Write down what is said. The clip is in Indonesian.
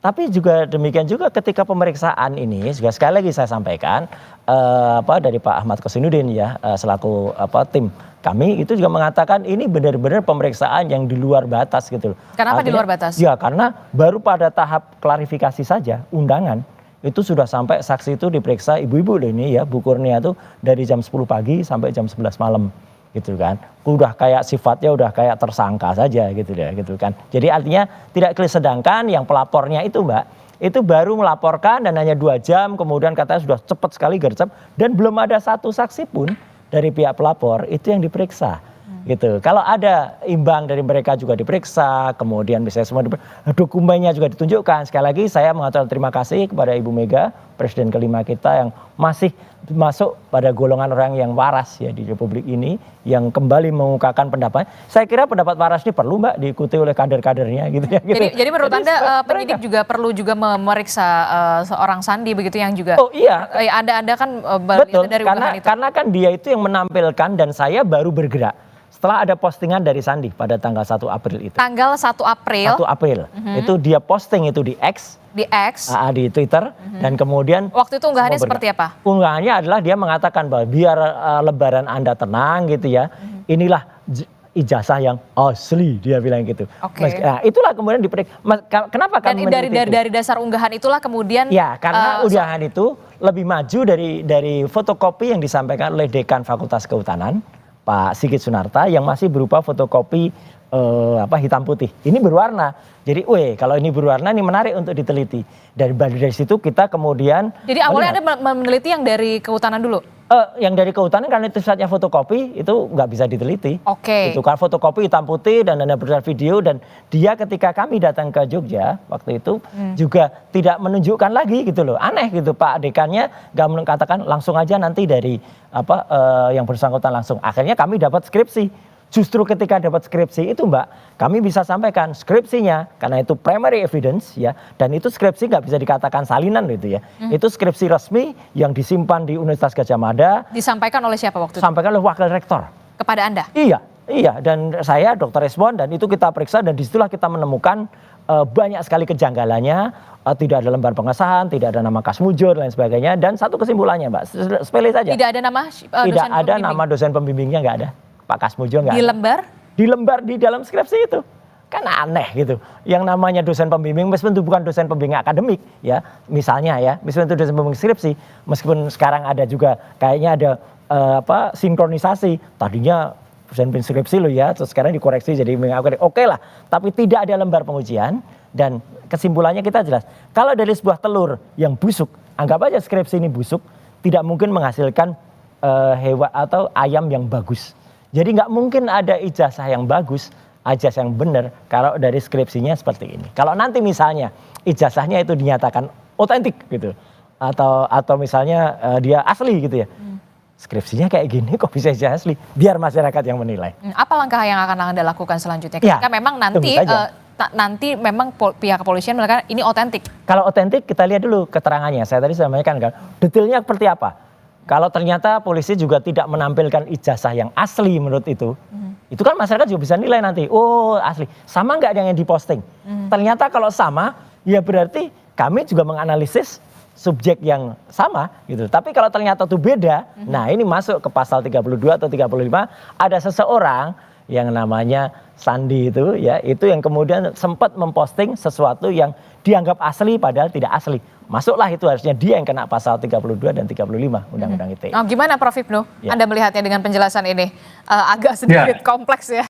Tapi juga demikian juga ketika pemeriksaan ini juga sekali lagi saya sampaikan dari Pak Ahmad Kosinudin ya selaku tim kami itu juga mengatakan ini benar-benar pemeriksaan yang di luar batas gitu loh. Kenapa di luar batas? Ya karena baru pada tahap klarifikasi saja undangan itu sudah sampai saksi itu diperiksa ibu-ibu ini ya Bu Kurnia tuh dari jam 10 pagi sampai jam 11 malam gitu kan. Udah kayak sifatnya udah kayak tersangka saja gitu ya gitu kan. Jadi artinya tidak clear, sedangkan yang pelapornya itu Mbak itu baru melaporkan dan hanya 2 jam kemudian katanya sudah cepat sekali gercep dan belum ada satu saksi pun dari pihak pelapor itu yang diperiksa. Gitu. Kalau ada imbang dari mereka juga diperiksa, kemudian bisa semua dokumennya juga ditunjukkan. Sekali lagi saya mengatakan terima kasih kepada Ibu Mega, Presiden kelima kita yang masih masuk pada golongan orang yang waras ya di Republik ini, yang kembali mengungkapkan pendapat. Saya kira pendapat waras ini perlu Mbak diikuti oleh kader-kadernya gitu ya. Gitu. Jadi menurut Anda penyidik juga perlu juga memeriksa seorang Sandi begitu yang juga. Oh iya. Anda kan betul, dari unggahan itu. Karena kan dia itu yang menampilkan dan saya baru bergerak setelah ada postingan dari Sandi pada tanggal 1 April itu. Tanggal 1 April? 1 April. Itu dia posting itu di X. Di X? Di Twitter. Dan kemudian. Waktu itu unggahannya seperti apa? Unggahannya adalah dia mengatakan bahwa biar lebaran Anda tenang gitu ya. Inilah ijazah yang asli, dia bilang gitu. Nah itulah kemudian kenapa kami dari dasar unggahan itulah kemudian. Ya karena unggahan itu lebih maju dari fotokopi yang disampaikan oleh Dekan Fakultas Kehutanan. Pak Sigit Sunarta yang masih berupa fotokopi hitam putih. Ini berwarna. Jadi, kalau ini berwarna ini menarik untuk diteliti. Dari situ kita kemudian. Jadi awalnya Anda meneliti yang dari kehutanan dulu? Yang dari kehutanan karena itu saatnya fotokopi itu nggak bisa diteliti. Itu kan fotokopi hitam putih dan ada berdasar video dan dia ketika kami datang ke Jogja waktu itu juga tidak menunjukkan lagi gitu loh. Aneh gitu Pak Dekannya nggak mengatakan langsung aja nanti dari yang bersangkutan langsung. Akhirnya kami dapat skripsi. Justru ketika dapat skripsi itu Mbak, kami bisa sampaikan skripsinya karena itu primary evidence ya, dan itu skripsi nggak bisa dikatakan salinan gitu ya. Itu skripsi resmi yang disimpan di Universitas Gadjah Mada. Disampaikan oleh siapa waktu itu? Disampaikan oleh wakil rektor. Kepada Anda? Iya, dan saya Dr. Resmond dan itu kita periksa dan disitulah kita menemukan banyak sekali kejanggalannya, tidak ada lembar pengesahan, tidak ada nama Kasmujur dan lain sebagainya, dan satu kesimpulannya Mbak, sepele saja. Tidak ada nama tidak ada nama dosen pembimbingnya, nggak ada. Pak Kasmujur nggak ada. Di lembar? Di lembar di dalam skripsi itu. Kan aneh gitu. Yang namanya dosen pembimbing meskipun itu bukan dosen pembimbing akademik ya. Misalnya ya, meskipun itu dosen pembimbing skripsi, meskipun sekarang ada juga kayaknya ada sinkronisasi. Tadinya dosen pembimbing skripsi loh ya, terus sekarang dikoreksi jadi oke lah. Tapi tidak ada lembar pengujian dan kesimpulannya kita jelas. Kalau dari sebuah telur yang busuk, anggap aja skripsi ini busuk, tidak mungkin menghasilkan hewan atau ayam yang bagus. Jadi nggak mungkin ada ijazah yang bagus, ijazah yang benar kalau dari skripsinya seperti ini. Kalau nanti misalnya ijazahnya itu dinyatakan otentik gitu, atau misalnya dia asli gitu ya, skripsinya kayak gini kok bisa ijazah asli? Biar masyarakat yang menilai. Apa langkah yang akan Anda lakukan selanjutnya? Ketika memang nanti memang pihak kepolisian mengatakan ini otentik. Kalau otentik kita lihat dulu keterangannya. Saya tadi sampaikan kan, detailnya seperti apa. Kalau ternyata polisi juga tidak menampilkan ijazah yang asli menurut itu kan masyarakat juga bisa nilai nanti, asli. Sama nggak yang diposting? Ternyata kalau sama, ya berarti kami juga menganalisis subjek yang sama gitu. Tapi kalau ternyata itu beda, nah ini masuk ke pasal 32 atau 35, ada seseorang yang namanya Sandi itu ya, itu yang kemudian sempat memposting sesuatu yang dianggap asli padahal tidak asli. Masuklah itu harusnya dia yang kena pasal 32 dan 35 Undang-Undang ITE. Gimana Prof Hipnu? Anda melihatnya dengan penjelasan ini agak sedikit kompleks ya?